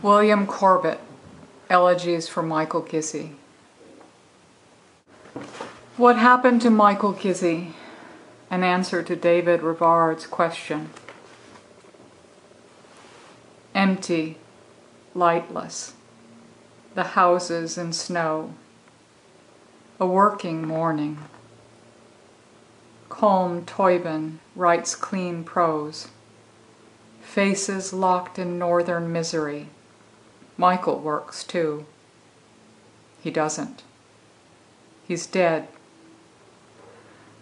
William Corbett, Elegies for Michael Gizzi. What happened to Michael Gizzi? An answer to David Rivard's question. Empty, lightless, the houses in snow. A working morning. Calm Toybin writes clean prose. Faces locked in northern misery. Michael works too. He doesn't. He's dead.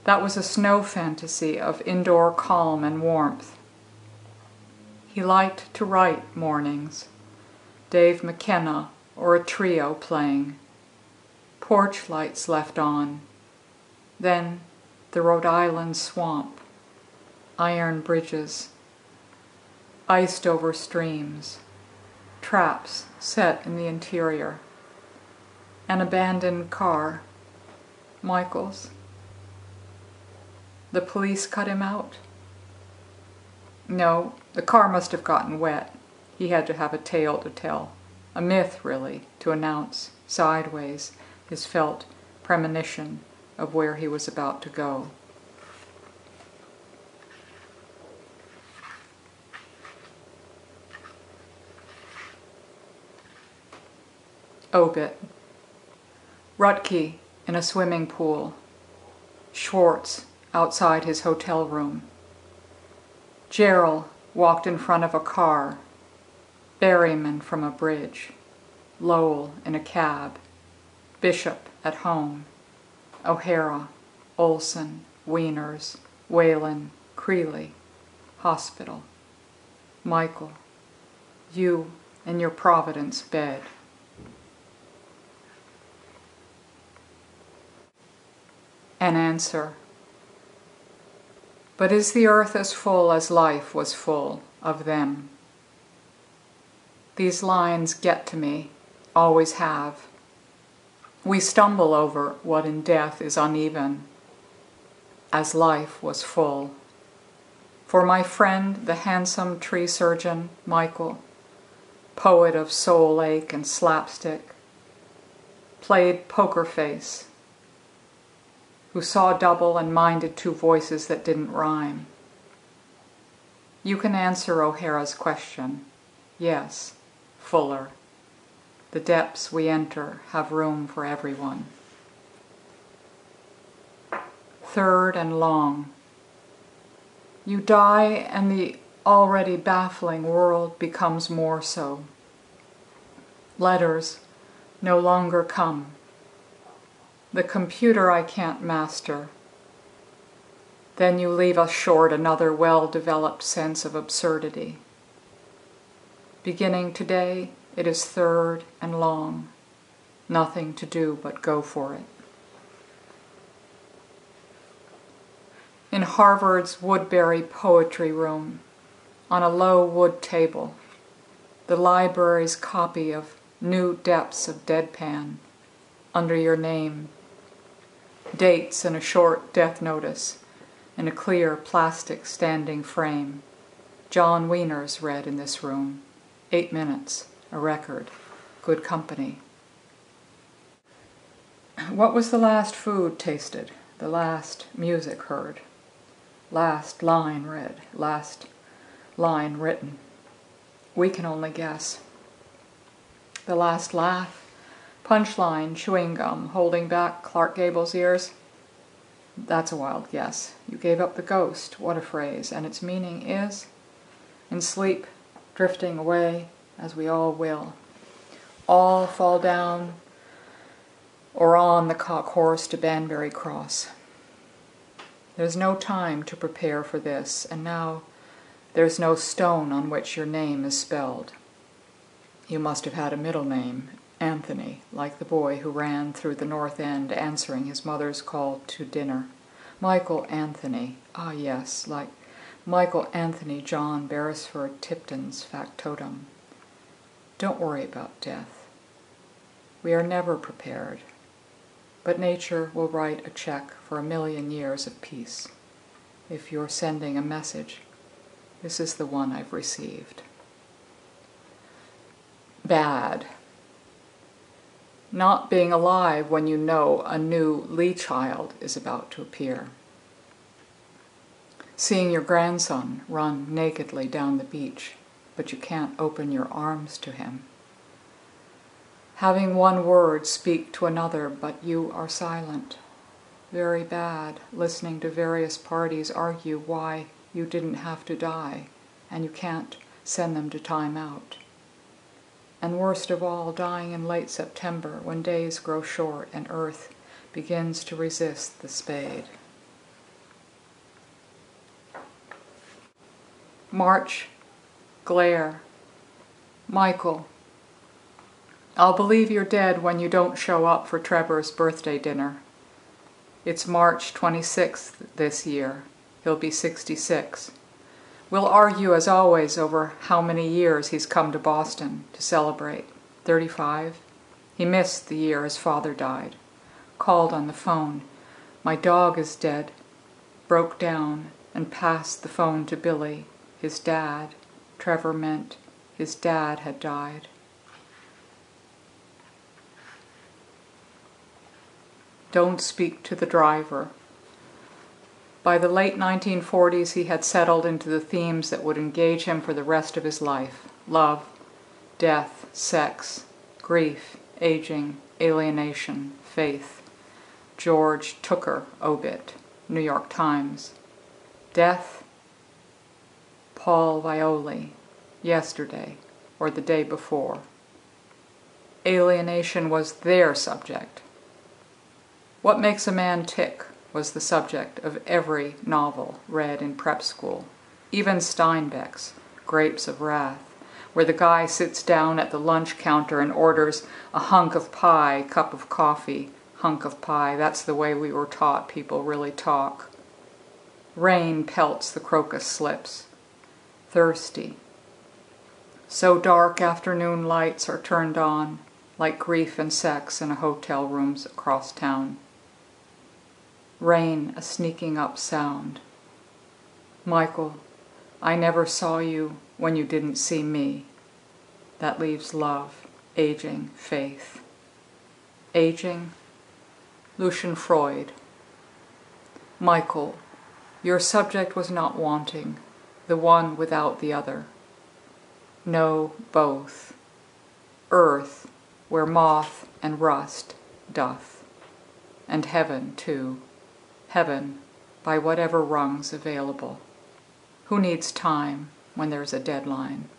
That was a snow fantasy of indoor calm and warmth. He liked to write mornings. Dave McKenna or a trio playing. Porch lights left on. Then the Rhode Island swamp. Iron bridges. Iced over streams. Traps set in the interior. An abandoned car. Michael's. The police cut him out? No, the car must have gotten wet. He had to have a tale to tell. A myth, really, to announce, sideways, his felt premonition of where he was about to go. Obit. Rutke in a swimming pool. Schwartz outside his hotel room. Gerald walked in front of a car. Berryman from a bridge. Lowell in a cab. Bishop at home. O'Hara, Olson, Wieners, Whalen, Creeley. Hospital. Michael. You in your Providence bed. An answer. But is the earth as full as life was full of them? These lines get to me, always have. We stumble over what in death is uneven, as life was full. For my friend, the handsome tree surgeon, Michael, poet of soul ache and slapstick, played poker face, who saw double and minded two voices that didn't rhyme. You can answer O'Hara's question. Yes, fuller. The depths we enter have room for everyone. Third and long. You die and the already baffling world becomes more so. Letters no longer come. The computer I can't master. Then you leave us short another well-developed sense of absurdity. Beginning today, it is third and long. Nothing to do but go for it. In Harvard's Woodbury Poetry Room, on a low wood table, the library's copy of New Depths of Deadpan, under your name, dates and a short death notice in a clear plastic standing frame. John Wieners read in this room. 8 minutes, a record, good company. What was the last food tasted, the last music heard, last line read, last line written? We can only guess. The last laugh, punchline, chewing gum, holding back Clark Gable's ears? That's a wild guess. You gave up the ghost, what a phrase, and its meaning is, in sleep, drifting away, as we all will. All fall down or on the cock horse to Banbury Cross. There's no time to prepare for this, and now there's no stone on which your name is spelled. You must have had a middle name, Anthony, like the boy who ran through the North End answering his mother's call to dinner. Michael Anthony, ah yes, like Michael Anthony John Beresford Tipton's factotum. Don't worry about death. We are never prepared, but nature will write a check for 1,000,000 years of peace. If you're sending a message, this is the one I've received. bad. Not being alive when you know a new Lee child is about to appear. Seeing your grandson run nakedly down the beach, but you can't open your arms to him. Having one word speak to another, but you are silent. Very bad, listening to various parties argue why you didn't have to die, and you can't send them to time out. And worst of all, dying in late September, when days grow short and Earth begins to resist the spade. March, glare. Michael, I'll believe you're dead when you don't show up for Trevor's birthday dinner. It's March 26th this year. He'll be 66. We'll argue as always over how many years he's come to Boston to celebrate. 35? He missed the year his father died. Called on the phone. My dog is dead. Broke down and passed the phone to Billy, his dad. Trevor meant his dad had died. Don't speak to the driver. By the late 1940s, he had settled into the themes that would engage him for the rest of his life. Love, death, sex, grief, aging, alienation, faith. George Tooker obit, New York Times. Death, Paul Violi, yesterday or the day before. Alienation was their subject. What makes a man tick was the subject of every novel read in prep school, even Steinbeck's Grapes of Wrath, where the guy sits down at the lunch counter and orders a hunk of pie, cup of coffee, hunk of pie. That's the way we were taught people really talk. Rain pelts the crocus slips. Thirsty. So dark afternoon lights are turned on, like grief and sex in a hotel rooms across town. Rain, a sneaking up sound. Michael, I never saw you when you didn't see me. That leaves love, aging, faith. Aging? Lucian Freud. Michael, your subject was not wanting, the one without the other. No, both. Earth, where moth and rust doth. And heaven, too. Heaven, by whatever rungs available. Who needs time when there's a deadline?